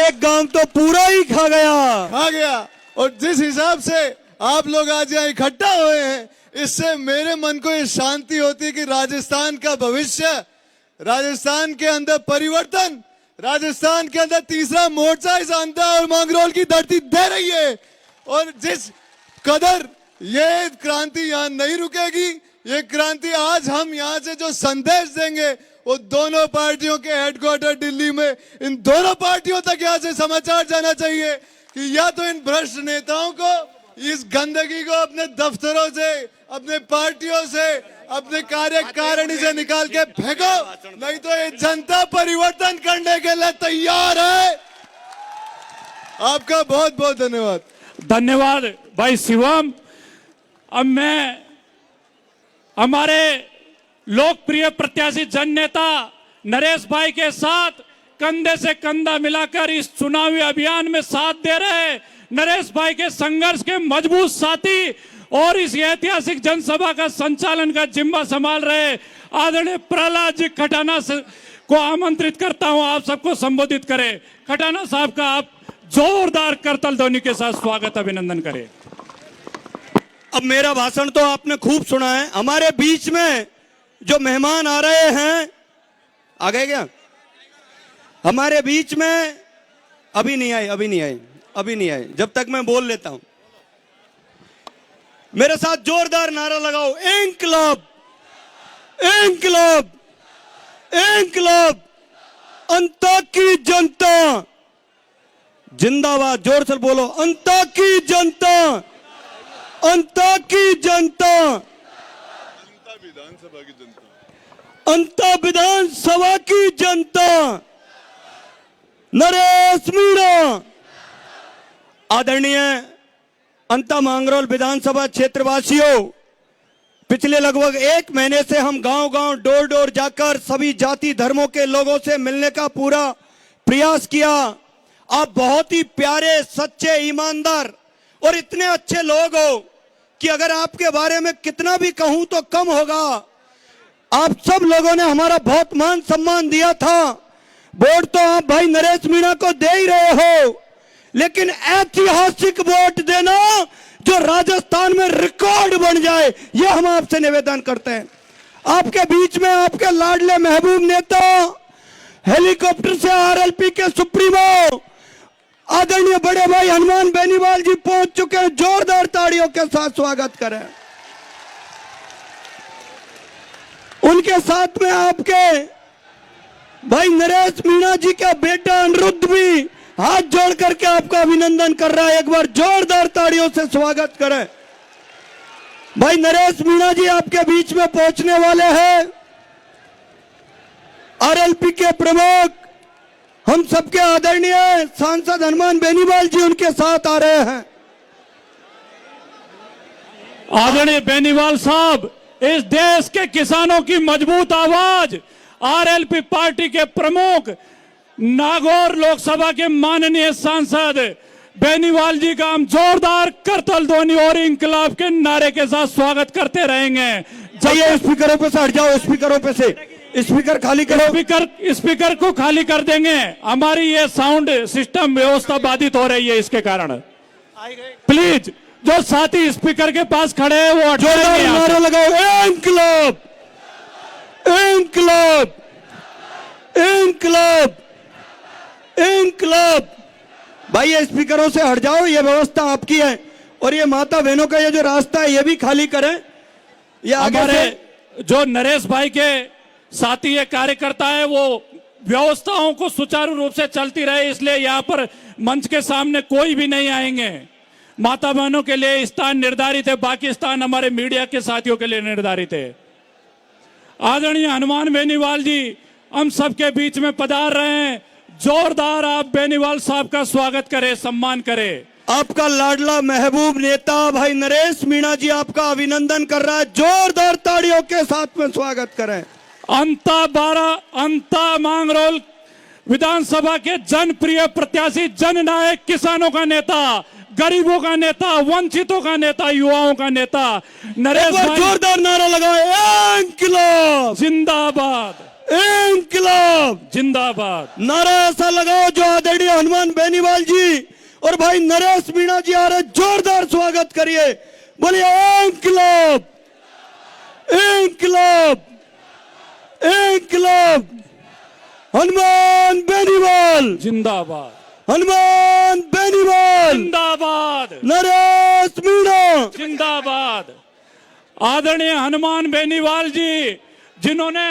एक गांव तो पूरा ही खा गया। और जिस हिसाब से आप लोग आज यहाँ इकट्ठा हुए हैं, इससे मेरे मन को ये शांति होती है कि राजस्थान का भविष्य, राजस्थान के अंदर परिवर्तन, राजस्थान के अंदर तीसरा मोर्चा इस अंधा और मांगरोल की धरती दे रही है। और जिस कदर ये क्रांति यहाँ नहीं रुकेगी, ये क्रांति आज हम यहाँ से जो संदेश देंगे वो दोनों पार्टियों के हेडक्वार्टर दिल्ली में, इन दोनों पार्टियों तक यहाँ से समाचार जाना चाहिए कि या तो इन भ्रष्ट नेताओं को, इस गंदगी को अपने दफ्तरों से, अपने पार्टियों से, अपने कार्यकारिणी से निकाल के फेंको, नहीं तो ये जनता परिवर्तन करने के लिए तैयार है। आपका बहुत बहुत धन्यवाद। धन्यवाद भाई शिवम। अब मैं हमारे लोकप्रिय प्रत्याशी जन नेता नरेश भाई के साथ कंधे से कंधा मिलाकर इस चुनावी अभियान में साथ दे रहे नरेश भाई के संघर्ष के मजबूत साथी और इस ऐतिहासिक जनसभा का संचालन का जिम्मा संभाल रहे आदरणीय प्रहलाद जी खटाना को आमंत्रित करता हूं, आप सबको संबोधित करें। खटाना साहब का आप जोरदार करतल ध्वनि के साथ स्वागत अभिनंदन करें। अब मेरा भाषण तो आपने खूब सुना है। हमारे बीच में जो मेहमान आ रहे हैं, आ गए क्या? हमारे बीच में अभी नहीं आए, जब तक मैं बोल लेता हूं। मेरे साथ जोरदार नारा लगाओ, इंकलाब इंकलाब इंकलाब, अंता की जनता जिंदाबाद। जोर से बोलो, अंता की जनता, अंता की जनता, अंता विधानसभा की जनता, नरेश मीणा। आदरणीय अंता मांगरोल विधानसभा क्षेत्रवासियों, पिछले लगभग 1 महीने से हम गांव-गांव, डोर-डोर जाकर सभी जाति धर्मों के लोगों से मिलने का पूरा प्रयास किया। आप बहुत ही प्यारे, सच्चे, ईमानदार और इतने अच्छे लोग हो कि अगर आपके बारे में कितना भी कहूं तो कम होगा। आप सब लोगों ने हमारा बहुत मान सम्मान दिया था। वोट तो आप भाई नरेश मीणा को दे ही रहे हो, लेकिन ऐतिहासिक वोट देना जो राजस्थान में रिकॉर्ड बन जाए, यह हम आपसे निवेदन करते हैं। आपके बीच में आपके लाडले महबूब नेता, हेलीकॉप्टर से आरएलपी के सुप्रीमो आदरणीय बड़े भाई हनुमान बेनीवाल जी पहुंच चुके हैं। जोरदार ताड़ियों के साथ स्वागत करें। उनके साथ में आपके भाई नरेश मीणा जी का बेटा अनिरुद्ध भी हाथ जोड़ करके आपका अभिनंदन कर रहा है। एक बार जोरदार ताड़ियों से स्वागत करें। भाई नरेश मीणा जी आपके बीच में पहुंचने वाले हैं। आरएलपी के प्रमुख, हम सबके आदरणीय सांसद हनुमान बेनीवाल जी उनके साथ आ रहे हैं। आदरणीय बेनीवाल साहब, इस देश के किसानों की मजबूत आवाज, आरएलपी पार्टी के प्रमुख, नागौर लोकसभा के माननीय सांसद बेनीवाल जी का हम जोरदार करतल ध्वनि और इंकलाब के नारे के साथ स्वागत करते रहेंगे। जाइए स्पीकरों पे से हट जाओ, स्पीकरों पे से स्पीकर खाली करो। स्पीकर को खाली कर देंगे। हमारी ये साउंड सिस्टम व्यवस्था बाधित हो रही है, इसके कारण प्लीज जो साथी स्पीकर के पास खड़े हैं वो जोरदार नारा लगाओ, इंकलाब इंकलाब इंकलाब इंकलाब। भाई ये स्पीकरों से हट जाओ, ये व्यवस्था आपकी है। और ये माता बहनों का ये जो रास्ता है ये भी खाली करें। ये हमारे जो नरेश भाई के साथी ये कार्यकर्ता है, वो व्यवस्थाओं को सुचारू रूप से चलती रहे, इसलिए यहाँ पर मंच के सामने कोई भी नहीं आएंगे। माता बहनों के लिए स्थान निर्धारित है, बाकी स्थान हमारे मीडिया के साथियों के लिए निर्धारित है। आदरणीय हनुमान बेनीवाल जी हम सबके बीच में पधार रहे हैं। जोरदार आप बेनीवाल साहब का स्वागत करें, सम्मान करें। आपका लाडला महबूब नेता भाई नरेश मीणा जी आपका अभिनंदन कर रहा है। जोरदार ताड़ियों के साथ में स्वागत करें। अंता मांगरोल विधानसभा के जनप्रिय प्रत्याशी, जननायक, किसानों का नेता, गरीबों का नेता, वंचितों का नेता, युवाओं का नेता नरेश भाई, जोरदार नारा लगाओ, इंकलाब जिंदाबाद इंकलाब। जिंदाबाद। नारा ऐसा लगाओ जो आदरणीय हनुमान बेनीवाल जी और भाई नरेश मीणा जी आ रहे, जोरदार स्वागत करिए। बोलिए इंकलाब, इंकलाब, इंकलाब। हनुमान बेनीवाल जिंदाबाद। हनुमान बेनीवाल जिंदाबाद। नरेश मीणा जिंदाबाद। आदरणीय हनुमान बेनीवाल जी, जिन्होंने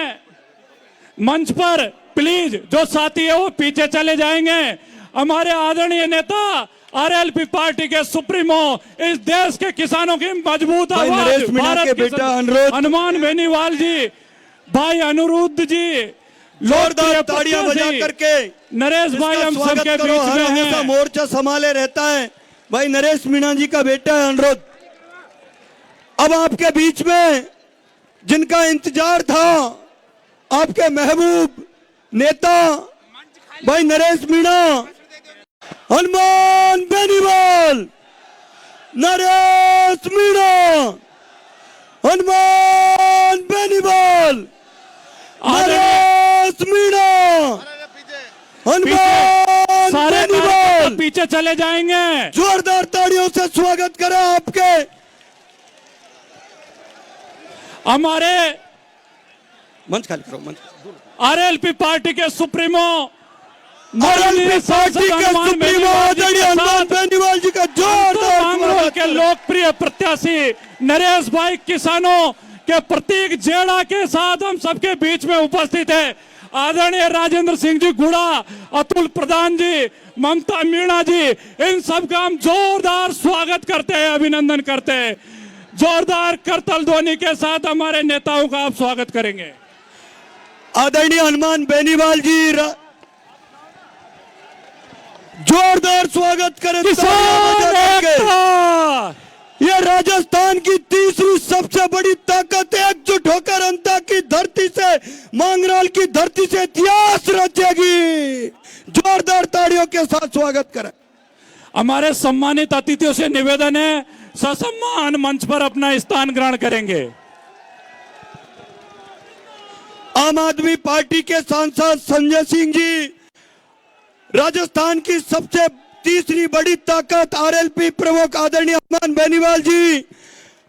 मंच पर, प्लीज जो साथी है वो पीछे चले जाएंगे। हमारे आदरणीय नेता आरएलपी पार्टी के सुप्रीमो, इस देश के किसानों की मजबूत भाई आवाज, नरेश मीणा भारत के की बेटा अनुरोध, हनुमान बेनीवाल जी, भाई अनिरुद्ध जी, जोरदार ताड़ियां बजा करके नरेश भाई हम स्वागत सबके करो। बीच हर में हमेशा हैं। मोर्चा संभाले रहता है। भाई नरेश मीणा जी का बेटा है अनुरोध। अब आपके बीच में जिनका इंतजार था, आपके महबूब नेता भाई नरेश मीणा, हनुमान बेनीवाल, नरेश मीणा, हनुमान बेनीवाल, नरेश मीणा, हनुमान सारे बेनीवाल। पीछे चले जाएंगे। जोरदार ताड़ियों से स्वागत करें आपके। हमारे मंच खाली करो, मंच। आरएलपी पार्टी के सुप्रीमो, आरएलपी पार्टी के सुप्रीमो आदरणीय हनुमान बेनीवाल जी का जोरदार मांगरोल स्वागत के करें। लोकप्रिय प्रत्याशी नरेश भाई किसानों के प्रतीक जेड़ा के साथ हम सबके बीच में उपस्थित है। आदरणीय राजेंद्र सिंह जी गुड़ा, अतुल प्रधान जी, ममता मीणा जी, इन सब का हम जोरदार स्वागत करते हैं, अभिनंदन करते हैं। जोरदार करतल ध्वनि के साथ हमारे नेताओं का आप स्वागत करेंगे। आदरणीय हनुमान बेनीवाल जी जोरदार स्वागत करें। तालियां बजा करके। ये राजस्थान की तीसरी सबसे बड़ी ताकत एकजुट होकर अंता की धरती से, मांगरोल की धरती से इतिहास रचेगी। जोरदार ताड़ियों के साथ स्वागत करें। हमारे सम्मानित अतिथियों से निवेदन है, ससम्मान मंच पर अपना स्थान ग्रहण करेंगे। आम आदमी पार्टी के सांसद संजय सिंह जी, राजस्थान की सबसे तीसरी बड़ी ताकत आरएलपी प्रमुख आदरणीय हनुमान बेनीवाल जी,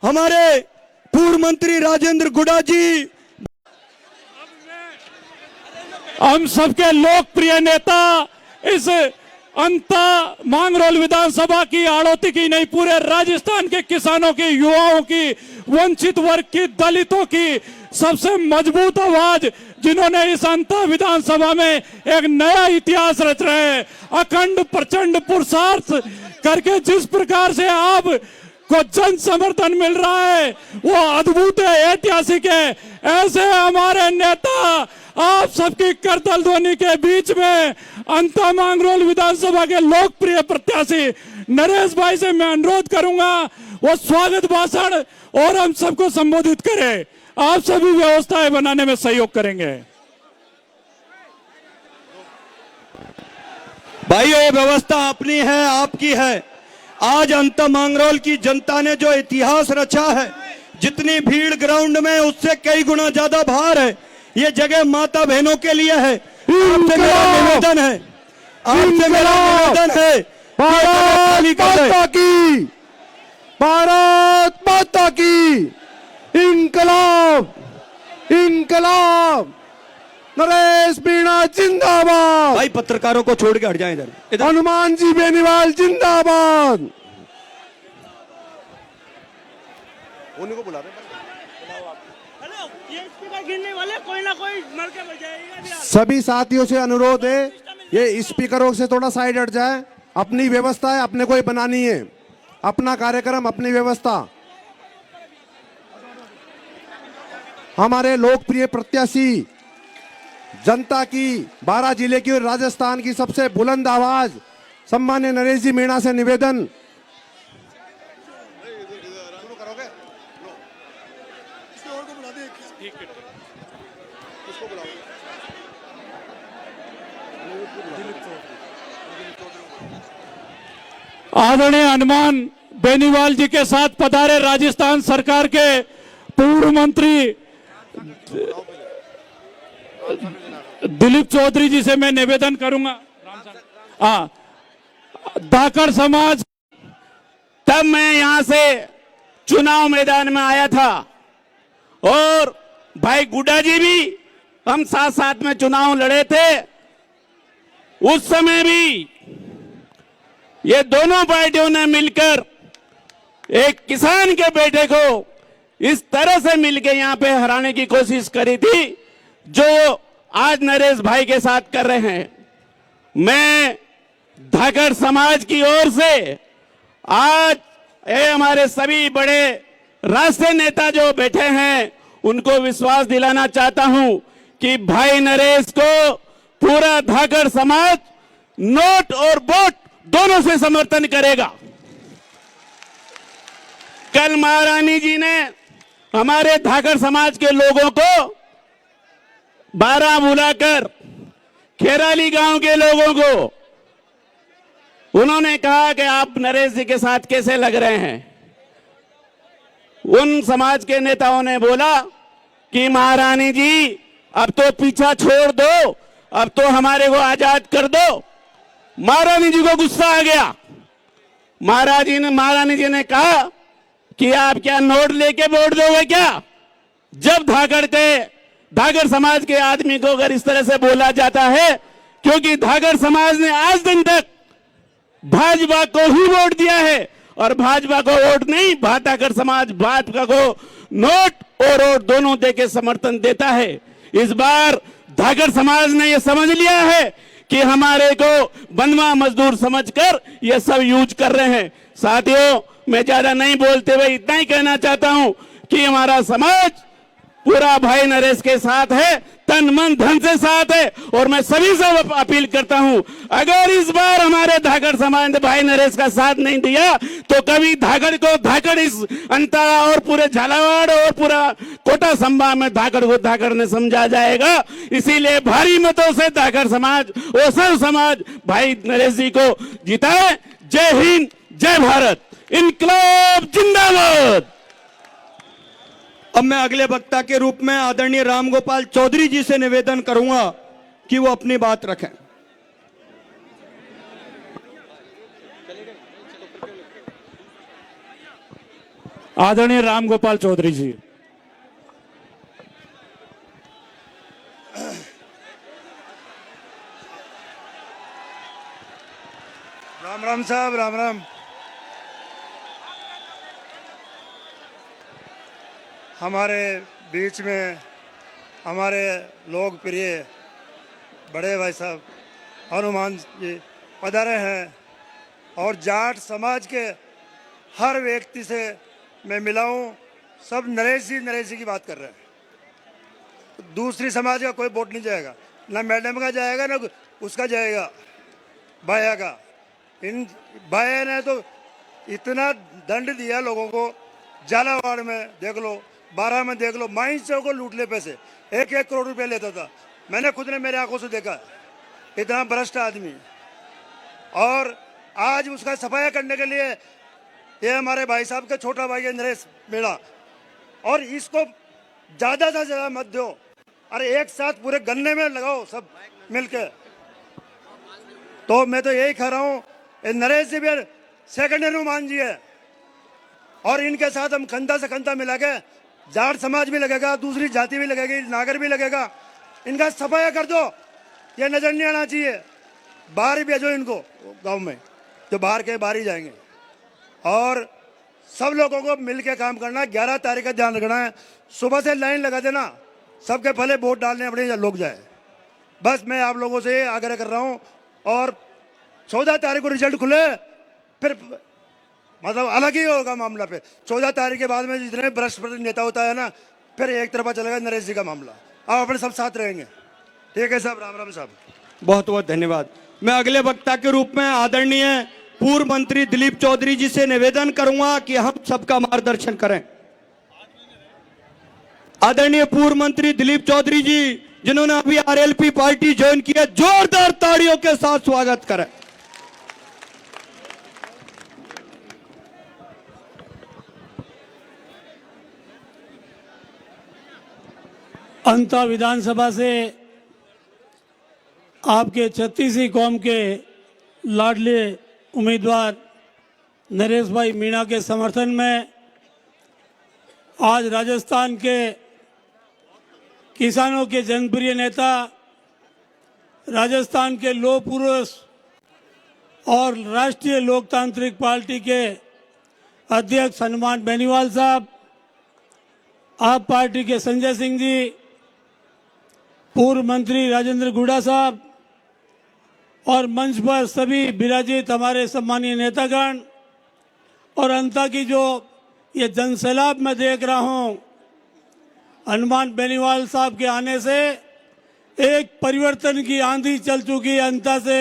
हमारे पूर्व मंत्री राजेंद्र गुड़ा जी, हम सबके लोकप्रिय नेता, इस अंता मांगरोल विधानसभा की, आड़ोती की नहीं, पूरे राजस्थान के किसानों की, युवाओं की, वंचित वर्ग की, दलितों की सबसे मजबूत आवाज, जिन्होंने इस अंता विधानसभा में एक नया इतिहास रच रहे हैं। अखंड प्रचंड पुरुषार्थ करके जिस प्रकार से आप को जन समर्थन मिल रहा है वो अद्भुत है, ऐतिहासिक है। ऐसे हमारे नेता आप सबकी करतल ध्वनि के बीच में अंता मांगरोल विधानसभा के लोकप्रिय प्रत्याशी नरेश भाई से मैं अनुरोध करूंगा वो स्वागत भाषण और हम सबको संबोधित करें। आप सभी व्यवस्थाएं बनाने में सहयोग करेंगे। भाइयों ये व्यवस्था अपनी है, आपकी है। आज अंत मांगरोल की जनता ने जो इतिहास रचा है, जितनी भीड़ ग्राउंड में उससे कई गुना ज्यादा भार है। ये जगह माता बहनों के लिए है। आपसे मेरा निवेदन है, आपसे मेरा निवेदन है, भारत माता की, भारत माता की, इंकलाब, इंकलाब, नरेश मीणा जिंदाबाद। भाई पत्रकारों को छोड़ के हट जाएं इधर। हनुमान जी बेनीवाल जिंदाबाद। उन्हीं को बुला रहे गिरने वाले कोई ना कोई मर के बजाएगा। सभी साथियों से अनुरोध है ये स्पीकरों से थोड़ा साइड हट जाए। अपनी व्यवस्था है, अपने को ही बनानी है, अपना कार्यक्रम, अपनी व्यवस्था। हमारे लोकप्रिय प्रत्याशी, जनता की, 12 जिले की और राजस्थान की सबसे बुलंद आवाज सम्मान्य नरेश जी मीणा से निवेदन। आदरणीय हनुमान बेनीवाल जी के साथ पधारे राजस्थान सरकार के पूर्व मंत्री दिलीप चौधरी जी से मैं निवेदन करूंगा। हाँ, धाकड़ समाज, तब मैं यहां से चुनाव मैदान में आया था और भाई गुड्डा जी भी हम साथ साथ में चुनाव लड़े थे। उस समय भी ये दोनों पार्टियों ने मिलकर एक किसान के बेटे को इस तरह से मिलकर यहां पे हराने की कोशिश करी थी जो आज नरेश भाई के साथ कर रहे हैं। मैं धाकड़ समाज की ओर से आज ये हमारे सभी बड़े राष्ट्रीय नेता जो बैठे हैं उनको विश्वास दिलाना चाहता हूं कि भाई नरेश को पूरा धाकड़ समाज नोट और वोट दोनों से समर्थन करेगा। कल महारानी जी ने हमारे धाकड़ समाज के लोगों को बारह बुलाकर खेराली गांव के लोगों को उन्होंने कहा कि आप नरेश जी के साथ कैसे लग रहे हैं। उन समाज के नेताओं ने बोला कि महारानी जी अब तो पीछा छोड़ दो, अब तो हमारे को आजाद कर दो। महारानी जी को गुस्सा आ गया। महारानी जी ने कहा कि आप क्या नोट लेके वोट दोगे क्या? जब धाकड़ समाज के आदमी को अगर इस तरह से बोला जाता है, क्योंकि धाकड़ समाज ने आज दिन तक भाजपा को ही वोट दिया है और भाजपा को वोट नहीं, धाकड़ समाज भाजपा को नोट और वोट दोनों देके समर्थन देता है। इस बार धाकड़ समाज ने यह समझ लिया है कि हमारे को बंधुआ मजदूर समझकर ये सब यूज कर रहे हैं। साथियों, मैं ज्यादा नहीं बोलते हुए इतना ही कहना चाहता हूं कि हमारा समाज पूरा भाई नरेश के साथ है, तन मन धन से साथ है। और मैं सभी से अपील करता हूं, अगर इस बार हमारे धाकड़ समाज ने भाई नरेश का साथ नहीं दिया तो कभी धाकड़ इस अंतरा और पूरे झालावाड़ और पूरा कोटा संभा में धाकड़ को धाकड़ ने समझा जाएगा। इसीलिए भारी मतों से धाकड़ समाज और सर्व समाज भाई नरेश जी को जिताए। जय हिंद, जय भारत, इनकलाब जिंदाबाद। अब मैं अगले वक्ता के रूप में आदरणीय रामगोपाल चौधरी जी से निवेदन करूंगा कि वो अपनी बात रखें। आदरणीय रामगोपाल चौधरी जी। राम राम साहब, राम राम। हमारे बीच में हमारे लोकप्रिय बड़े भाई साहब हनुमान जी पधारे हैं और जाट समाज के हर व्यक्ति से मैं मिला हूँ। सब नरेश जी की बात कर रहे हैं। दूसरी समाज का कोई वोट नहीं जाएगा, ना मैडम का जाएगा ना उसका जाएगा, भाया का। इन भाया ने तो इतना दंड दिया लोगों को। झालावाड़ में देख लो, 12 में देख लो, माइंसों को लूट ले पैसे, 1-1 करोड़ रुपए लेता था। मैंने खुद ने मेरे आंखों से देखा, इतना भ्रष्ट आदमी। और आज उसका सफाया करने के लिए ये हमारे भाई साहब के छोटा भाई है नरेश मीणा, और इसको ज्यादा से ज्यादा मत दो। अरे एक साथ पूरे गन्ने में लगाओ सब मिलके। तो मैं तो यही कह रहा हूँ, नरेश जी भी सेकंड हनुमान जी है और इनके साथ हम कंधा से कंधा मिला के, जाट समाज भी लगेगा, दूसरी जाति भी लगेगी, नागर भी लगेगा, इनका सफाया कर दो। ये नजर नहीं आना चाहिए। बाहर भेजो इनको गांव में, जो बाहर के बाहर ही जाएंगे। और सब लोगों को मिलके काम करना है। 11 तारीख का ध्यान रखना है। सुबह से लाइन लगा देना, सबके पहले वोट डालने अपने लोग जाए। बस मैं आप लोगों से आग्रह कर रहा हूँ। और 14 तारीख को रिजल्ट खुले, फिर मतलब अलग ही होगा मामला। फिर 14 तारीख के बाद में जितने भ्रष्ट नेता होता है ना, फिर एक तरफा चलेगा नरेश जी का मामला। आप अपने सब साथ रहेंगे। ठीक है साहब, राम राम साहब। बहुत बहुत धन्यवाद। मैं अगले वक्ता के रूप में आदरणीय पूर्व मंत्री दिलीप चौधरी जी से निवेदन करूंगा कि हम सबका मार्गदर्शन करें। आदरणीय पूर्व मंत्री दिलीप चौधरी जी, जिन्होंने अभी आरएलपी पार्टी ज्वाइन की है, जोरदार ताड़ियों के साथ स्वागत करें। अंता विधानसभा से आपके 36वीं कौम के लाडले उम्मीदवार नरेश भाई मीणा के समर्थन में आज राजस्थान के किसानों के जनप्रिय नेता, राजस्थान के लौह पुरुष और राष्ट्रीय लोकतांत्रिक पार्टी के अध्यक्ष हनुमान बेनीवाल साहब, आप पार्टी के संजय सिंह जी, पूर्व मंत्री राजेंद्र गुड़ा साहब और मंच पर सभी विराजित हमारे सम्मानीय नेतागण और अंता की जो ये जनसैलाब मैं देख रहा हूं, हनुमान बेनीवाल साहब के आने से एक परिवर्तन की आंधी चल चुकी है। अंता से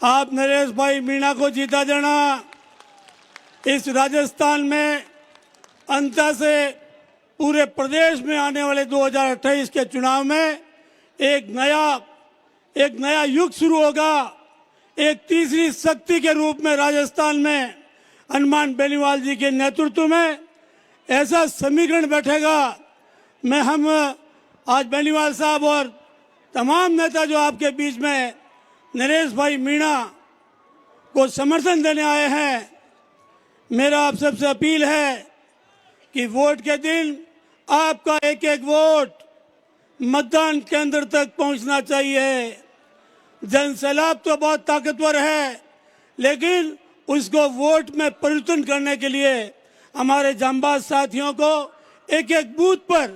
आप नरेश भाई मीणा को जीता देना। इस राजस्थान में अंता से पूरे प्रदेश में आने वाले 2028 के चुनाव में एक नया युग शुरू होगा। एक तीसरी शक्ति के रूप में राजस्थान में हनुमान बेनीवाल जी के नेतृत्व में ऐसा समीकरण बैठेगा। हम आज बेनीवाल साहब और तमाम नेता जो आपके बीच में नरेश भाई मीणा को समर्थन देने आए हैं, मेरा आप सबसे अपील है कि वोट के दिन आपका एक एक वोट मतदान केंद्र तक पहुंचना चाहिए। जनसैलाब तो बहुत ताकतवर है, लेकिन उसको वोट में परिवर्तन करने के लिए हमारे जांबाज साथियों को एक एक बूथ पर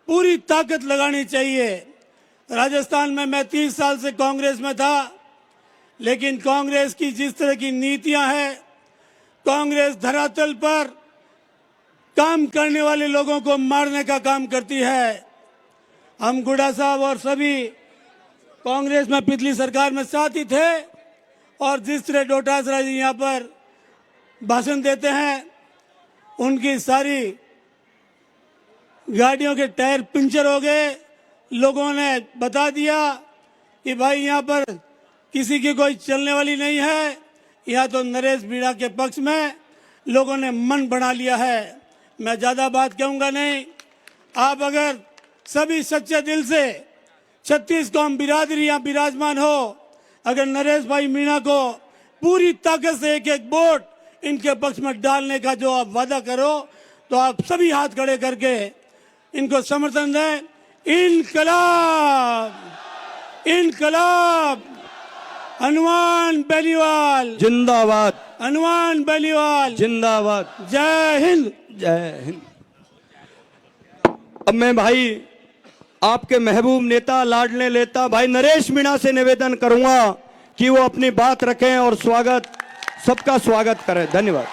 पूरी ताकत लगानी चाहिए। राजस्थान में मैं 30 साल से कांग्रेस में था, लेकिन कांग्रेस की जिस तरह की नीतियां हैं, कांग्रेस धरातल पर काम करने वाले लोगों को मारने का काम करती है। हम गुड़ा साहब और सभी कांग्रेस में पिछली सरकार में साथी थे और जिस तरह डोटासरा जी यहाँ पर भाषण देते हैं, उनकी सारी गाड़ियों के टायर पंचर हो गए। लोगों ने बता दिया कि भाई यहाँ पर किसी की कोई चलने वाली नहीं है। यहाँ तो नरेश मीणा के पक्ष में लोगों ने मन बना लिया है। मैं ज़्यादा बात कहूँगा नहीं। आप अगर सभी सच्चे दिल से 36 कौम बिरादरी यहाँ विराजमान हो, अगर नरेश भाई मीणा को पूरी ताकत से एक एक वोट इनके पक्ष में डालने का जो आप वादा करो, तो आप सभी हाथ खड़े करके इनको समर्थन दें। इनकलाब, इनकलाब, हनुमान बेनीवाल जिंदाबाद, हनुमान बेनीवाल जिंदाबाद। जय हिंद, जय हिंद। अब मैं भाई आपके महबूब नेता, लाडले नेता भाई नरेश मीणा से निवेदन करूंगा कि वो अपनी बात रखें और सबका स्वागत करें। धन्यवाद।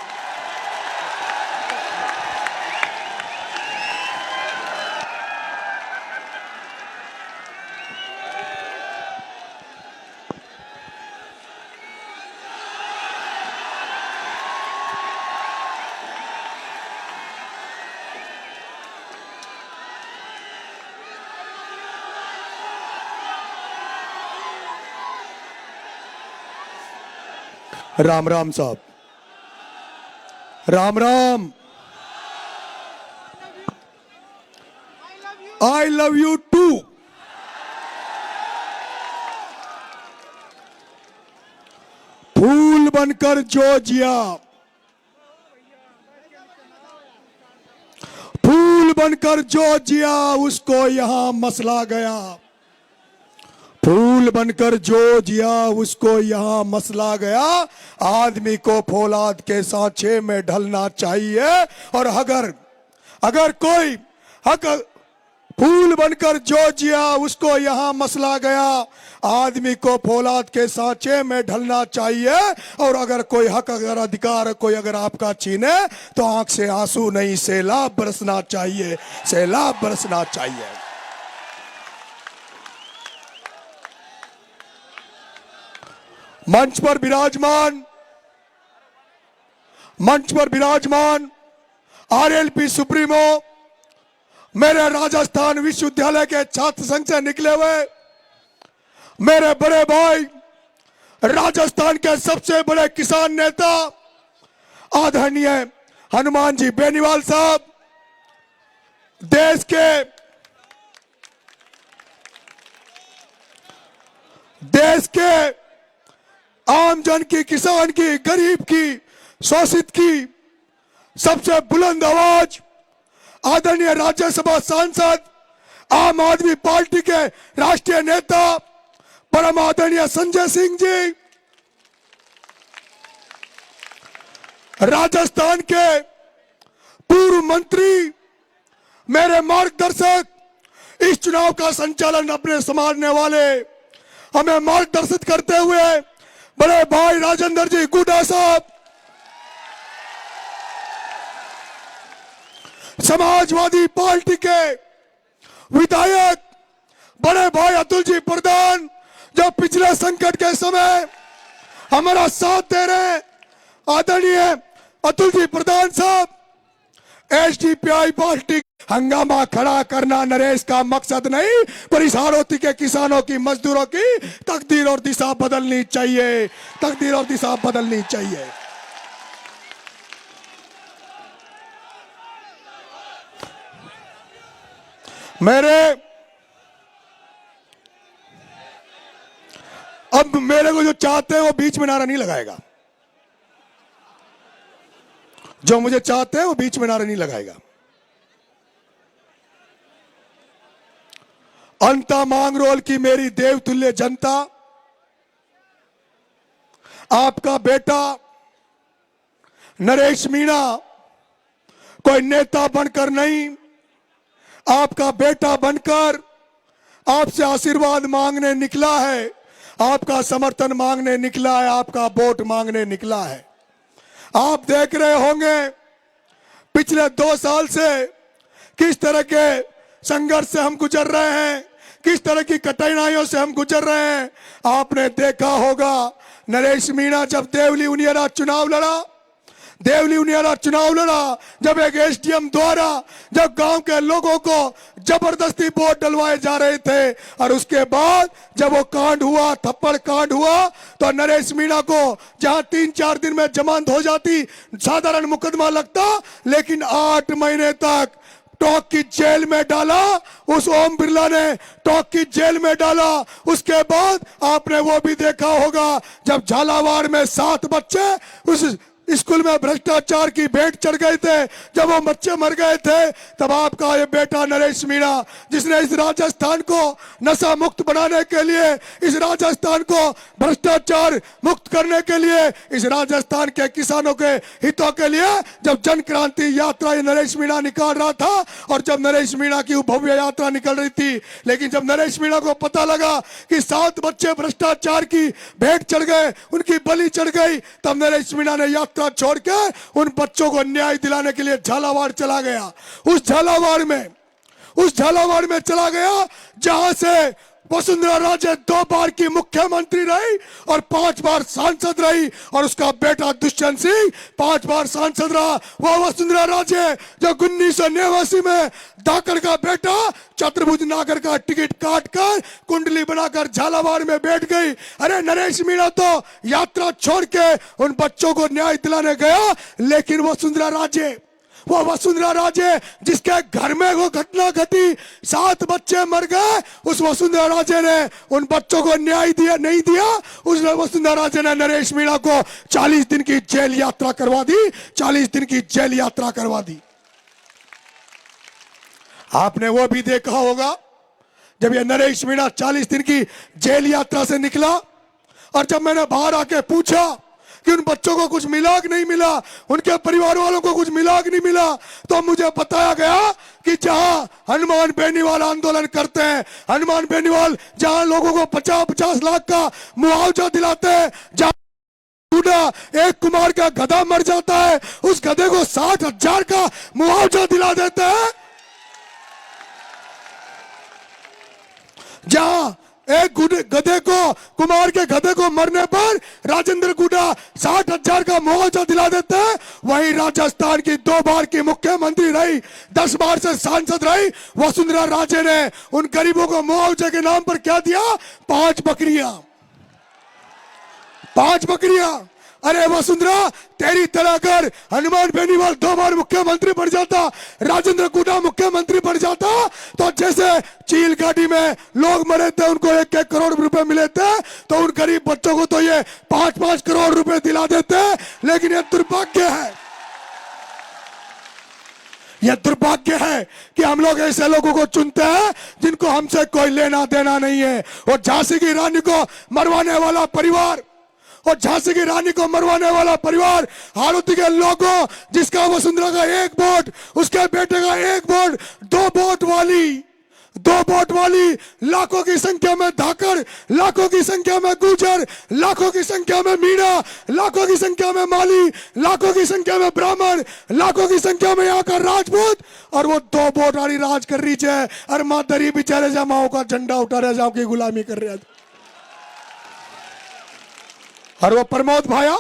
राम राम साहब, Ram Ram. I love you too. फूल बनकर जो जिया, फूल बनकर जो जिया उसको यहां मसला गया। फूल बनकर जो जिया उसको यहाँ मसला गया। आदमी को फौलाद के सांचे में ढलना चाहिए। और अगर कोई फूल बनकर जो जिया उसको यहाँ मसला गया, आदमी को फौलाद के सांचे में ढलना चाहिए। और अगर कोई हक, अगर अधिकार कोई अगर आपका छीने, तो आंख से आंसू नहीं, सैलाब बरसना चाहिए, सैलाब बरसना चाहिए। मंच पर विराजमान आरएलपी सुप्रीमो, मेरे राजस्थान विश्वविद्यालय के छात्र संघ से निकले हुए मेरे बड़े भाई, राजस्थान के सबसे बड़े किसान नेता आदरणीय हनुमान जी बेनीवाल साहब, देश के देश के आम जन की, किसान की, गरीब की, शोषित की सबसे बुलंद आवाज आदरणीय राज्यसभा सांसद, आम आदमी पार्टी के राष्ट्रीय नेता परम आदरणीय संजय सिंह जी, राजस्थान के पूर्व मंत्री, मेरे मार्गदर्शक, इस चुनाव का संचालन अपने संभालने वाले, हमें मार्गदर्शित करते हुए बड़े भाई राजेंद्र जी गुड्डा साहब, समाजवादी पार्टी के विधायक बड़े भाई अतुल जी प्रधान, जो पिछले संकट के समय हमारा साथ दे रहे, आदरणीय अतुल जी प्रधान साहब। एसडीपीआई पार्टी, हंगामा खड़ा करना नरेश का मकसद नहीं, पर इस हाड़ौती के किसानों की, मजदूरों की तकदीर और दिशा बदलनी चाहिए, तकदीर और दिशा बदलनी चाहिए। अब मेरे को जो चाहते हैं वो बीच में नारा नहीं लगाएगा, जो मुझे चाहते हैं वो बीच में नारा नहीं लगाएगा। अंता मांगरोल की मेरी देवतुल्य जनता, आपका बेटा नरेश मीणा कोई नेता बनकर नहीं, आपका बेटा बनकर आपसे आशीर्वाद मांगने निकला है, आपका समर्थन मांगने निकला है, आपका वोट मांगने निकला है। आप देख रहे होंगे पिछले 2 साल से किस तरह के संघर्ष से हम गुजर रहे हैं, किस तरह की कठिनाइयों से हम गुजर रहे हैं। आपने देखा होगा नरेश मीणा जब देवली उनियारा चुनाव लड़ा, जब एक एसडीएम द्वारा जब गांव के लोगों को जबरदस्ती वोट डलवाए जा रहे थे, और उसके बाद जब वो कांड हुआ, थप्पड़ कांड हुआ, तो नरेश मीणा को जहां 3-4 दिन में जमानत हो जाती, साधारण मुकदमा लगता, लेकिन 8 महीने तक टॉक की जेल में डाला। उस ओम बिरला ने टॉक की जेल में डाला। उसके बाद आपने वो भी देखा होगा जब झालावाड़ में 7 बच्चे उस स्कूल में भ्रष्टाचार की भेंट चढ़ गए थे, जब वो बच्चे मर गए थे, तब आपका ये बेटा नरेश मीणा, जिसने इस राजस्थान को नशा मुक्त बनाने के लिए, इस राजस्थान को भ्रष्टाचार मुक्त करने के लिए, इस राजस्थान के किसानों के हितों के लिए जब जन क्रांति यात्रा नरेश मीणा निकाल रहा था, और जब नरेश मीणा की भव्य यात्रा निकल रही थी, लेकिन जब नरेश मीणा को पता लगा कि 7 बच्चे भ्रष्टाचार की भेंट चढ़ गए, उनकी बलि चढ़ गई, तब नरेश मीणा ने यात्रा छोड़ के उन बच्चों को न्याय दिलाने के लिए झालावाड़ चला गया। उस झालावाड़ में चला गया जहां से वसुंधरा राजे 2 बार की मुख्यमंत्री रही और 5 बार सांसद रही, और उसका बेटा दुष्यंत सिंह 5 बार सांसद रहा। वो वसुंधरा राजे जो 1989 में धाकड़ का बेटा चतुर्भुज नागर का टिकट काट कर कुंडली बनाकर झालावाड़ में बैठ गई। अरे नरेश मीणा तो यात्रा छोड़ के उन बच्चों को न्याय दिलाने गया, लेकिन वो वसुंधरा राजे जिसके घर में वो घटना घटी, 7 बच्चे मर गए, उस वसुंधरा राजे ने उन बच्चों को न्याय नहीं दिया। उस वसुंधरा राजे ने नरेश मीणा को 40 दिन की जेल यात्रा करवा दी, 40 दिन की जेल यात्रा करवा दी। आपने वो भी देखा होगा जब ये नरेश मीणा 40 दिन की जेल यात्रा से निकला, और जब मैंने बाहर आके पूछा कि उन बच्चों को कुछ मिला कि नहीं मिला, उनके परिवार वालों को कुछ मिला कि नहीं मिला, तो मुझे बताया गया कि जहां हनुमान बेनीवाल आंदोलन करते हैं, हनुमान बेनीवाल जहां लोगों को 50-50 लाख का मुआवजा दिलाते हैं, जहां एक कुमार का गधा मर जाता है, उस गधे को 60,000 का मुआवजा दिला देते हैं, जहां एक गधे को, कुमार के गधे को मरने पर राजेंद्र गुड्डा 60,000 का मुआवजा दिला देते हैं, वही राजस्थान की 2 बार की मुख्यमंत्री रही, 10 बार से सांसद रही वसुंधरा राजे ने उन गरीबों को मुआवजे के नाम पर क्या दिया? 5 बकरियां। अरे वसुंधरा, तेरी तरह अगर हनुमान बेनीवाल 2 बार मुख्यमंत्री बन जाता, राजेंद्र कुटा मुख्यमंत्री बन जाता, तो जैसे चील घाटी में लोग मरे थे उनको 1-1 करोड़ रुपए मिले थे, तो उन गरीब बच्चों को तो ये 5-5 करोड़ रुपए दिला देते। लेकिन ये दुर्भाग्य है, यह दुर्भाग्य है कि हम लोग ऐसे लोगों को चुनते हैं जिनको हमसे कोई लेना देना नहीं है। और झांसी की रानी को मरवाने वाला परिवार, और झांसी की रानी को मरवाने वाला परिवार, हाड़ौती के लोगों जिसका वसुंधरा का 1 वोट, उसके बेटे का 1 वोट, 2 वोट वाली लाखों की संख्या में धाकड़, लाखों की संख्या में गुर्जर, लाखों की संख्या में मीणा, लाखों की संख्या में माली, लाखों की संख्या में ब्राह्मण, लाखों की संख्या में यहाँ का राजपूत, और वो 2 वोट वाली राज कर रही है। और मादरी बेचारे जमाओं का झंडा उठा रहे, जाओ की गुलामी कर रहे हैं। और वो प्रमोद भाया,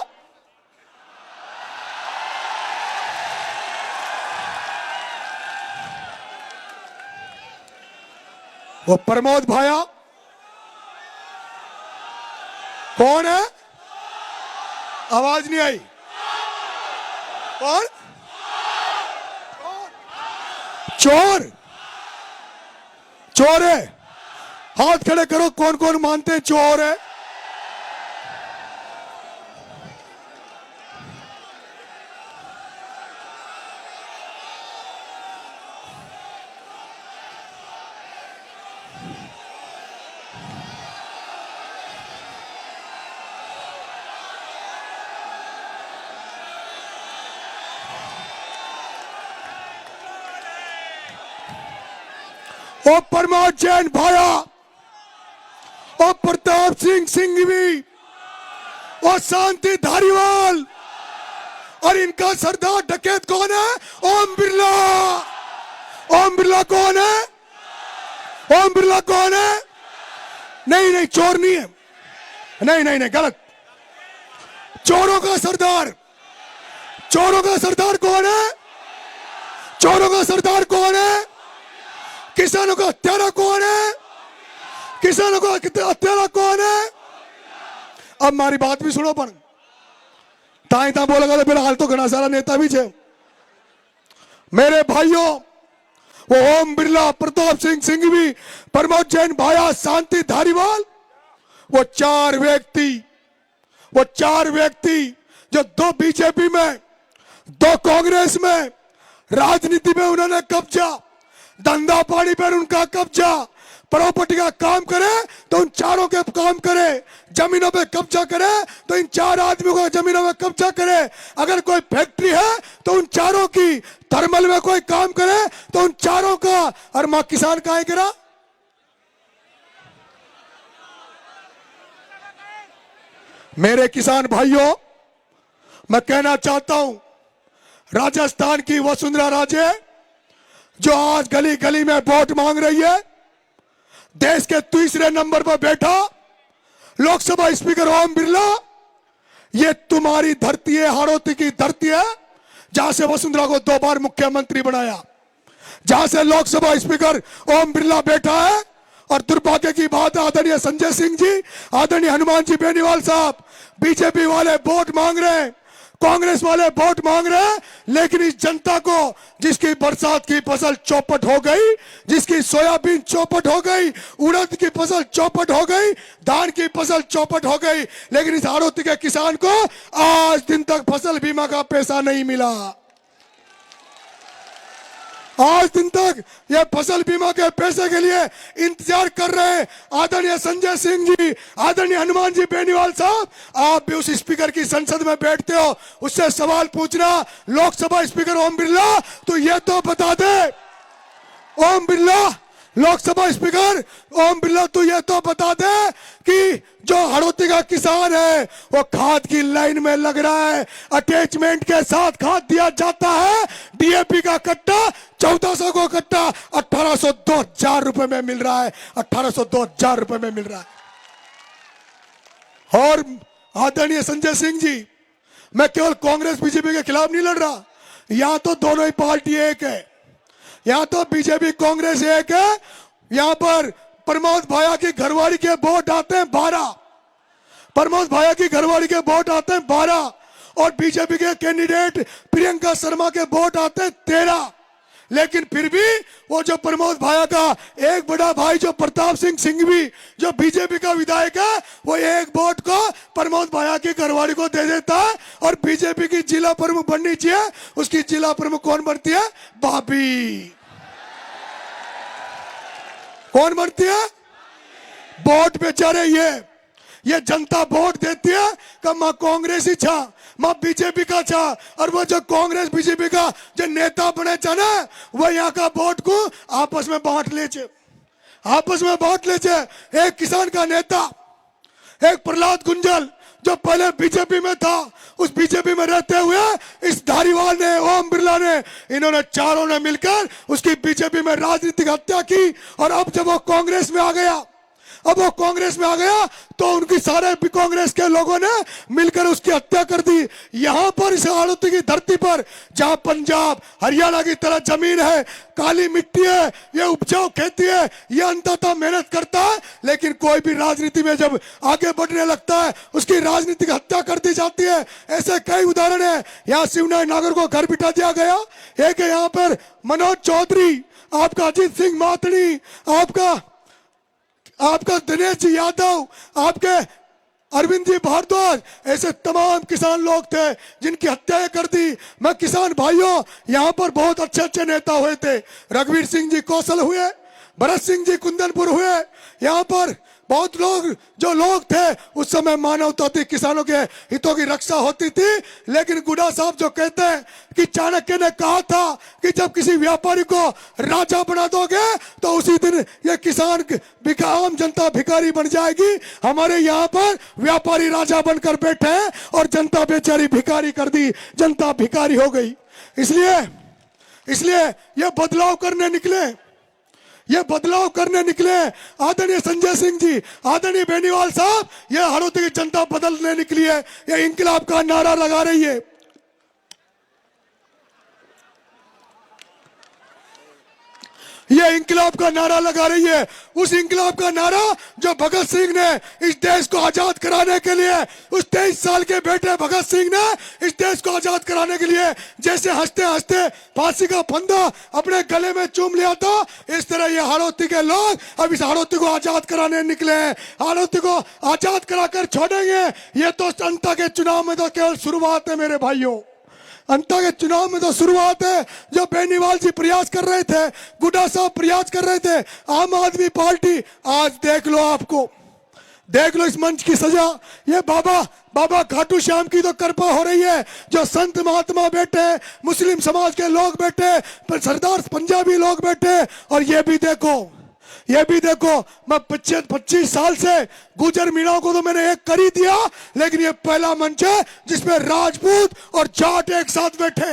वो प्रमोद भाया कौन है? आवाज नहीं आई। कौन? चोर, चोर है। हाथ खड़े करो, कौन कौन मानते हैं चोर है? ओ प्रमोद जैन भाया, ओ प्रताप सिंह सिंघवी, ओ शांति धारीवाल, और इनका सरदार डकैत कौन है? ओम बिरला। ओम बिरला कौन है? ओम बिरला कौन है? नहीं नहीं, चोर नहीं है। नहीं नहीं नहीं, गलत। चोरों का सरदार, चोरों का सरदार कौन है? चोरों का सरदार कौन है? किसानों का हत्यारा कौन है? किसानों का हत्यारा कौन है? अब हमारी बात भी सुनो, पर ताई ता बोलेगा तो फिलहाल तो घना सारा नेता भी है। मेरे भाइयों, वो ओम बिरला, प्रताप सिंह सिंघवी, प्रमोद जैन भाया, शांति धारीवाल, वो चार व्यक्ति जो 2 बीजेपी में, 2 कांग्रेस में, राजनीति में उन्होंने कब्जा, धंधा पानी पर उनका कब्जा, प्रॉपर्टी का काम करे तो उन चारों के काम करे, जमीनों पे कब्जा करे तो इन 4 आदमियों का जमीनों में कब्जा करे। अगर कोई फैक्ट्री है तो उन चारों की, थर्मल में कोई काम करे तो उन चारों का। और मां किसान का है करा। मेरे किसान भाइयों, मैं कहना चाहता हूं, राजस्थान की वसुंधरा राजे जो आज गली गली में वोट मांग रही है, देश के 3रे नंबर पर बैठा लोकसभा स्पीकर ओम बिरला, ये तुम्हारी धरती है, हाड़ौती की धरती है, जहां से वसुंधरा को 2 बार मुख्यमंत्री बनाया, जहां से लोकसभा स्पीकर ओम बिरला बैठा है। और दुर्भाग्य की बात है, आदरणीय संजय सिंह जी, आदरणीय हनुमान जी बेनीवाल साहब, बीजेपी वाले वोट मांग रहे हैं, कांग्रेस वाले वोट मांग रहे हैं, लेकिन इस जनता को जिसकी बरसात की फसल चौपट हो गई, जिसकी सोयाबीन चौपट हो गई, उड़द की फसल चौपट हो गई, धान की फसल चौपट हो गई, लेकिन इस हाड़ौती के किसान को आज दिन तक फसल बीमा का पैसा नहीं मिला। आज दिन तक ये फसल बीमा के पैसे के लिए इंतजार कर रहे हैं। आदरणीय संजय सिंह जी, आदरणीय हनुमान जी बेनीवाल साहब, आप भी उस स्पीकर की संसद में बैठते हो, उससे सवाल पूछना। लोकसभा स्पीकर ओम बिरला, तो ये तो बता दे, ओम बिरला, लोकसभा स्पीकर ओम बिरला, तू ये तो बता दे कि जो हाड़ौती का किसान है वो खाद की लाइन में लग रहा है, अटैचमेंट के साथ खाद दिया जाता है, डीएपी का कट्टा 1400 को कट्टा 1800 2000 रुपए में मिल रहा है, 1800 2000 रुपए में मिल रहा है। और आदरणीय संजय सिंह जी, मैं केवल कांग्रेस बीजेपी के खिलाफ नहीं लड़ रहा, यहां तो दोनों ही पार्टी एक है, यहां तो बीजेपी कांग्रेस एक है। यहां पर प्रमोद भाया की घरवाली के वोट आते हैं 12, प्रमोद भाया की घरवाली के वोट आते हैं 12 और बीजेपी के कैंडिडेट प्रियंका शर्मा के वोट आते हैं 13। लेकिन फिर भी वो जो प्रमोद भाया का एक बड़ा भाई जो प्रताप सिंह सिंघवी जो बीजेपी का विधायक है, वो एक वोट को प्रमोद भाया की घरवाली को दे देता है और बीजेपी की जिला प्रमुख बननी चाहिए। उसकी जिला प्रमुख कौन बनती है? भाभी। कौन बनती है? वोट बेचारे ये जनता वोट देती है कि मां कांग्रेस ही छा, मां बीजेपी का छा, और वो जो कांग्रेस बीजेपी का जो नेता बने छा ना, वो यहाँ का वोट को आपस में बांट ले छे, आपस में बांट ले छे। एक किसान का नेता, एक प्रहलाद गुंजल जो पहले बीजेपी में था, उस बीजेपी में रहते हुए इस धारीवाल ने, ओम बिरला ने, इन्होंने चारों ने मिलकर उसकी बीजेपी में राजनीतिक हत्या की। और अब जब वो कांग्रेस में आ गया, तो उनकी सारे कांग्रेस के लोगों ने मिलकर उसकी हत्या कर दी। यहां पर इस हाड़ौती की धरती पर, जहां पंजाब हरियाणा की तरह जमीन है, काली मिट्टी है, ये उपजाऊ खेती है, ये अंततः मेहनत करता है, लेकिन कोई भी राजनीति में जब आगे बढ़ने लगता है उसकी राजनीतिक हत्या कर दी जाती है। ऐसे कई उदाहरण है। यहाँ शिवनारायण नागर को घर बिठा दिया गया, एक है यहाँ पर मनोज चौधरी, आपका अजीत सिंह मातड़ी, आपका दिनेश जी यादव, आपके अरविंद जी भारद्वाज, ऐसे तमाम किसान लोग थे जिनकी हत्याएं कर दी। मैं किसान भाइयों, यहाँ पर बहुत अच्छे अच्छे नेता हुए थे। रघुवीर सिंह जी कौशल हुए, भरत सिंह जी कुंदनपुर हुए, यहाँ पर बहुत लोग थे। उस समय मानवता थी, किसानों के हितों की रक्षा होती थी। लेकिन गुडा साहब जो कहते हैं कि चाणक्य ने कहा था कि जब किसी व्यापारी को राजा बना दोगे तो उसी दिन ये किसान आम जनता भिखारी बन जाएगी। हमारे यहाँ पर व्यापारी राजा बनकर बैठे हैं और जनता बेचारी भिखारी कर दी, जनता भिखारी हो गई। इसलिए ये बदलाव करने निकले आदरणीय संजय सिंह जी, आदरणीय बेनीवाल साहब, ये हाड़ौती की जनता बदलने निकली है, ये इंकलाब का नारा लगा रही है। ये इंकलाब का नारा लगा रही है, उस इंकलाब का नारा जो भगत सिंह ने इस देश को आजाद कराने के लिए, उस 23 साल के बेटे भगत सिंह ने इस देश को आजाद कराने के लिए जैसे हंसते हंसते फांसी का फंदा अपने गले में चूम लिया था, इस तरह ये हाड़ौती के लोग अब इस हाड़ौती को आजाद कराने निकले हैं। हाड़ौती को आजाद कराकर छोड़ेंगे। ये तो जनता के चुनाव में तो केवल शुरुआत है मेरे भाइयों, अंता के चुनाव में तो शुरुआत है। जो बेनीवाल जी प्रयास कर रहे थे, गुड्डा साहब प्रयास कर रहे थे, आम आदमी पार्टी, आज देख लो, आपको देख लो इस मंच की सजा। ये बाबा खाटू श्याम की तो कृपा हो रही है, जो संत महात्मा बैठे, मुस्लिम समाज के लोग बैठे, सरदार पंजाबी लोग बैठे। और ये भी देखो मैं 25 साल से गुजर मीणा को तो मैंने एक कर ही दिया, लेकिन ये पहला मंच है जिसमें राजपूत और जाट एक साथ बैठे।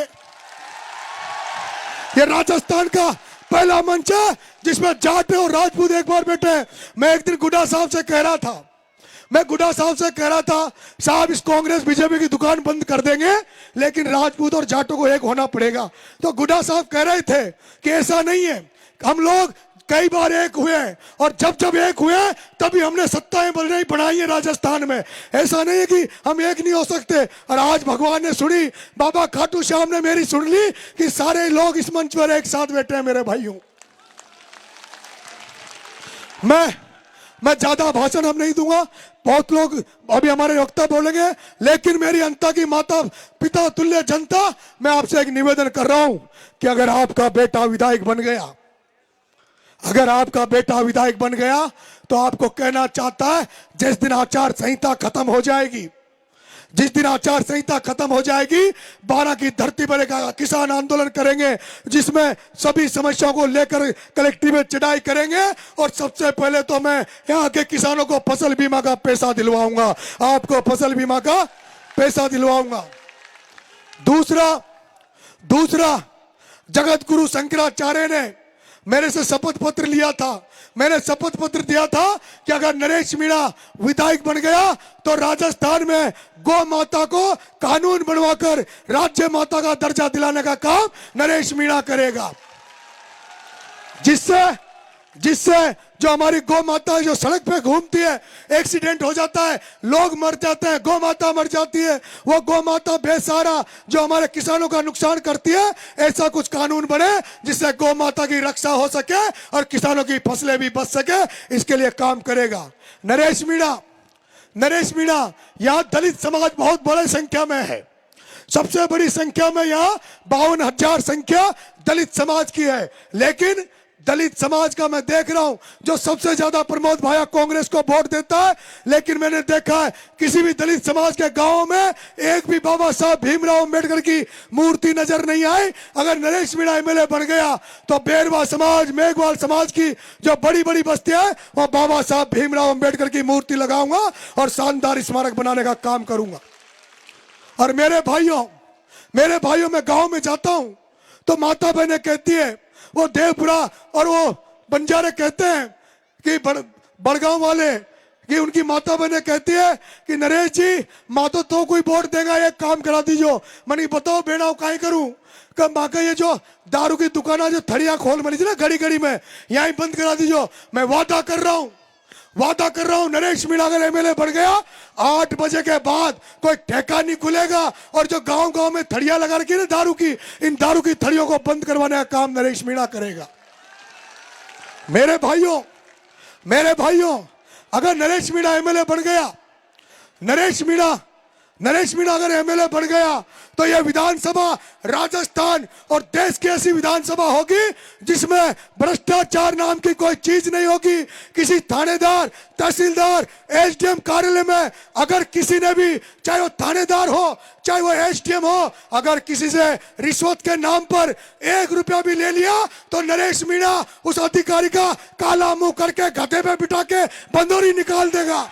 ये राजस्थान का पहला मंच है जिसमें जाट और राजपूत एक बार बैठे। मैं एक दिन गुड्डा साहब से कह रहा था, साहब इस कांग्रेस बीजेपी की दुकान बंद कर देंगे, लेकिन राजपूत और जाटों को एक होना पड़ेगा। तो गुड्डा साहब कह रहे थे कि ऐसा नहीं है, हम लोग कई बार एक हुए और जब एक हुए तभी हमने सत्ताएं बनाई है राजस्थान में। ऐसा नहीं है कि हम एक नहीं हो सकते। और आज भगवान ने सुनी, बाबा खाटू श्याम ने मेरी सुन ली कि सारे लोग इस मंच पर एक साथ बैठे हैं। मेरे भाइयों, मैं ज्यादा भाषण अब नहीं दूंगा, बहुत लोग अभी हमारे वक्ता बोलेंगे, लेकिन मेरी अंता की माता पिता तुल्य जनता, मैं आपसे एक निवेदन कर रहा हूं कि अगर आपका बेटा विधायक बन गया, तो आपको कहना चाहता है, जिस दिन आचार संहिता खत्म हो जाएगी, 12 की धरती पर एक किसान आंदोलन करेंगे, जिसमें सभी समस्याओं को लेकर कलेक्टिव में चढ़ाई करेंगे। और सबसे पहले तो मैं यहाँ के किसानों को फसल बीमा का पैसा दिलवाऊंगा, आपको फसल बीमा का पैसा दिलवाऊंगा। दूसरा जगत गुरु शंकराचार्य ने मेरे से शपथ पत्र लिया था, मैंने शपथ पत्र दिया था कि अगर नरेश मीणा विधायक बन गया तो राजस्थान में गौ माता को कानून बनवाकर राज्य माता का दर्जा दिलाने का काम नरेश मीणा करेगा, जिससे जो हमारी गौ माता जो सड़क पे घूमती है, एक्सीडेंट हो जाता है, लोग मर जाते हैं, गौ माता मर जाती है, वो गौ माता बेसहारा जो हमारे किसानों का नुकसान करती है, ऐसा कुछ कानून बने जिससे गौ माता की रक्षा हो सके और किसानों की फसलें भी बच सके, इसके लिए काम करेगा। नरेश मीणा, यहाँ दलित समाज बहुत बड़ी संख्या में है, सबसे बड़ी संख्या में यहाँ 52,000 संख्या दलित समाज की है। लेकिन दलित समाज का मैं देख रहा हूं जो सबसे ज्यादा प्रमोद भाया कांग्रेस को वोट देता है, लेकिन मैंने देखा है किसी भी दलित समाज के गांव में एक भी बाबा साहब भीमराव अंबेडकर की मूर्ति नजर नहीं आई। अगर नरेश मीणा एमएलए बन गया तो बेरवा समाज, मेघवाल समाज की जो बड़ी बड़ी बस्तियां हैं वहां बाबा साहब भीमराव अंबेडकर की मूर्ति लगाऊंगा और शानदार स्मारक बनाने का काम करूंगा। और मेरे भाइयों मैं गांव में जाता हूं तो माता बहनें कहती है, वो देवपुरा और वो बंजारे कहते हैं कि बड़गांव वाले कि उनकी माता बहनें कहती है कि नरेश जी माँ तो कोई वोट देगा, एक काम करा दीजिए। मनी बताओ बेड़ा काहे करूं, कब माँ का ये जो दारू की दुकान जो थड़िया खोल बनी थी ना घड़ी घड़ी में, यहीं बंद करा दीजिए। मैं वादा कर रहा हूं नरेश मीणा अगर एमएलए बन गया 8 बजे के बाद कोई ठेका नहीं खुलेगा और जो गांव में थड़िया लगा रखी है ना दारू की, इन दारू की थड़ियों को बंद करवाने का काम नरेश मीणा करेगा। मेरे भाइयों अगर नरेश मीणा एमएलए बन गया, नरेश मीणा अगर एमएलए बन गया तो यह विधानसभा राजस्थान और देश की ऐसी विधानसभा होगी जिसमें भ्रष्टाचार नाम की कोई चीज नहीं होगी। किसी थानेदार, तहसीलदार, एसडीएम कार्यालय में अगर किसी ने भी, चाहे वो थानेदार हो चाहे वो एसडीएम हो, अगर किसी से रिश्वत के नाम पर 1 रुपया भी ले लिया तो नरेश मीणा उस अधिकारी का काला मुंह करके गधे पे बिठा के बंदोरी निकाल देगा।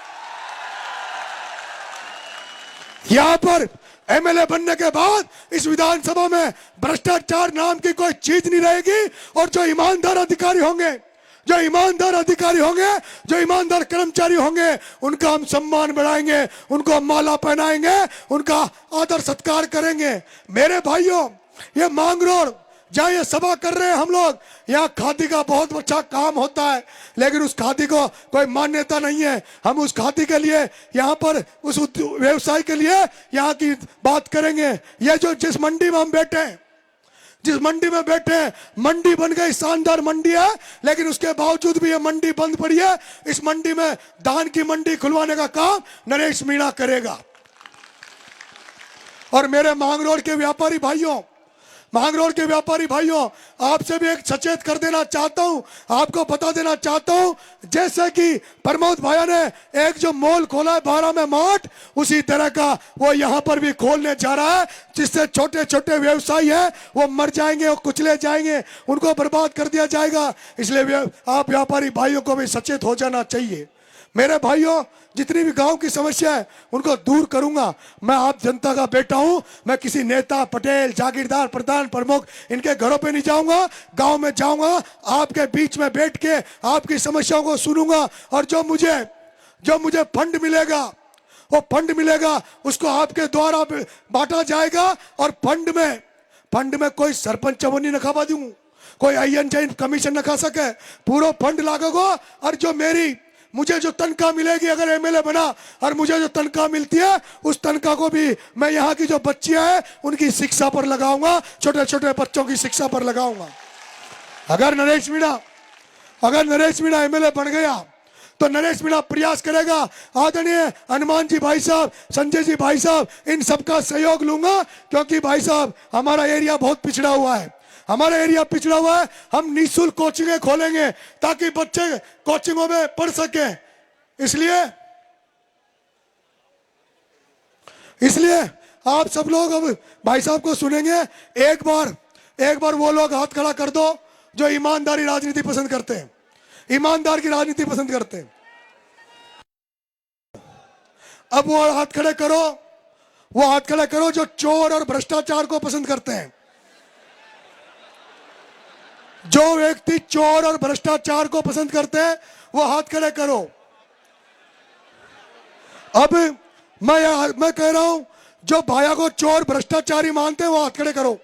यहां पर एमएलए बनने के बाद इस विधानसभा में भ्रष्टाचार नाम की कोई चीज नहीं रहेगी और जो ईमानदार अधिकारी होंगे, जो ईमानदार कर्मचारी होंगे, उनका हम सम्मान बढ़ाएंगे, उनको माला पहनाएंगे, उनका आदर सत्कार करेंगे। मेरे भाइयों ये मांगरोल जहाँ ये सभा कर रहे हैं हम लोग, यहाँ खादी का बहुत अच्छा काम होता है, लेकिन उस खादी को कोई मान्यता नहीं है। हम उस खादी के लिए यहाँ पर उस व्यवसाय के लिए यहाँ की बात करेंगे। ये जो जिस मंडी में हम बैठे हैं, मंडी बन गई, शानदार मंडी है, लेकिन उसके बावजूद भी ये मंडी बंद पड़ी है। इस मंडी में धान की मंडी खुलवाने का काम नरेश मीणा करेगा। और मेरे मांगरोल के व्यापारी भाइयों आपसे भी एक सचेत कर देना चाहता हूं, आपको बता देना चाहता हूं, जैसे कि प्रमोद भाया ने एक जो मॉल खोला है 12 में मार्ट, उसी तरह का वो यहां पर भी खोलने जा रहा है, जिससे छोटे छोटे व्यवसायी है वो मर जाएंगे और कुचले जाएंगे, उनको बर्बाद कर दिया जाएगा। इसलिए आप व्यापारी भाइयों को भी सचेत हो जाना चाहिए। मेरे भाइयों जितनी भी गांव की समस्या है उनको दूर करूंगा। मैं आप जनता का बेटा हूं, मैं किसी नेता, पटेल, जागीरदार, प्रधान, प्रमुख इनके घरों पे नहीं जाऊंगा, गांव में जाऊंगा, आपके बीच में बैठ के आपकी समस्याओं को सुनूंगा और जो मुझे फंड मिलेगा वो फंड मिलेगा उसको आपके द्वारा बांटा जाएगा। और फंड में कोई सरपंच नहीं नखा दूं, कोई आईएन कमीशन न खा सके, पूरा फंड लागेगा। और जो मुझे जो तनख्वाह मिलेगी अगर एमएलए बना, और मुझे जो तनख्वाह मिलती है उस तनख्वाह को भी मैं यहाँ की जो बच्चियां हैं उनकी शिक्षा पर लगाऊंगा, छोटे छोटे बच्चों की शिक्षा पर लगाऊंगा। अगर नरेश मीणा एमएलए बन गया तो नरेश मीणा प्रयास करेगा, आदरणीय हनुमान जी भाई साहब, संजय जी भाई साहब, इन सबका सहयोग लूंगा, क्योंकि भाई साहब हमारा एरिया बहुत पिछड़ा हुआ है, हम निःशुल्क कोचिंगें खोलेंगे ताकि बच्चे कोचिंगों में पढ़ सके। इसलिए आप सब लोग अब भाई साहब को सुनेंगे। एक बार वो लोग हाथ खड़ा कर दो जो ईमानदारी राजनीति पसंद करते हैं, ईमानदार की राजनीति पसंद करते हैं। अब वो हाथ खड़े करो जो चोर और भ्रष्टाचार को पसंद करते हैं। जो व्यक्ति चोर और भ्रष्टाचार को पसंद करते हैं वो हाथ खड़े करो। अब मैं कह रहा हूं जो भाया को चोर भ्रष्टाचारी मानते हैं वो हाथ खड़े करो।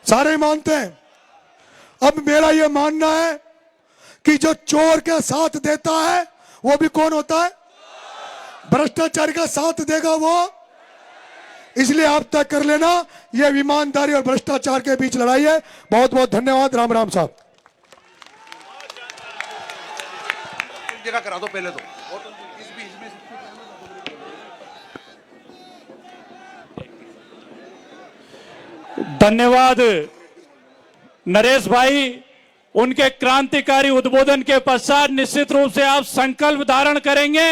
सारे मानते हैं। अब मेरा यह मानना है कि जो चोर का साथ देता है वो भी कौन होता है? भ्रष्टाचार का साथ देगा वो। इसलिए आप तय कर लेना, यह ईमानदारी और भ्रष्टाचार के बीच लड़ाई है। बहुत बहुत धन्यवाद। राम राम साहब। जगह करा दो पहले तो। धन्यवाद नरेश भाई। उनके क्रांतिकारी उद्बोधन के पश्चात निश्चित रूप से आप संकल्प धारण करेंगे,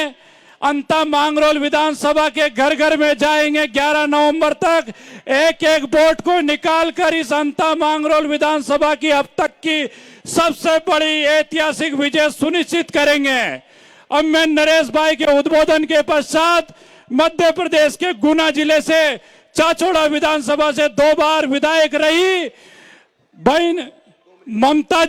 अंता मांगरोल विधानसभा के घर घर में जाएंगे 11 नवंबर तक, एक एक वोट को निकालकर इस अंता मांगरोल विधानसभा की अब तक की सबसे बड़ी ऐतिहासिक विजय सुनिश्चित करेंगे। अब मैं नरेश भाई के उद्बोधन के पश्चात मध्य प्रदेश के गुना जिले से चाचौड़ा विधानसभा से 2 बार विधायक रही बहन ममता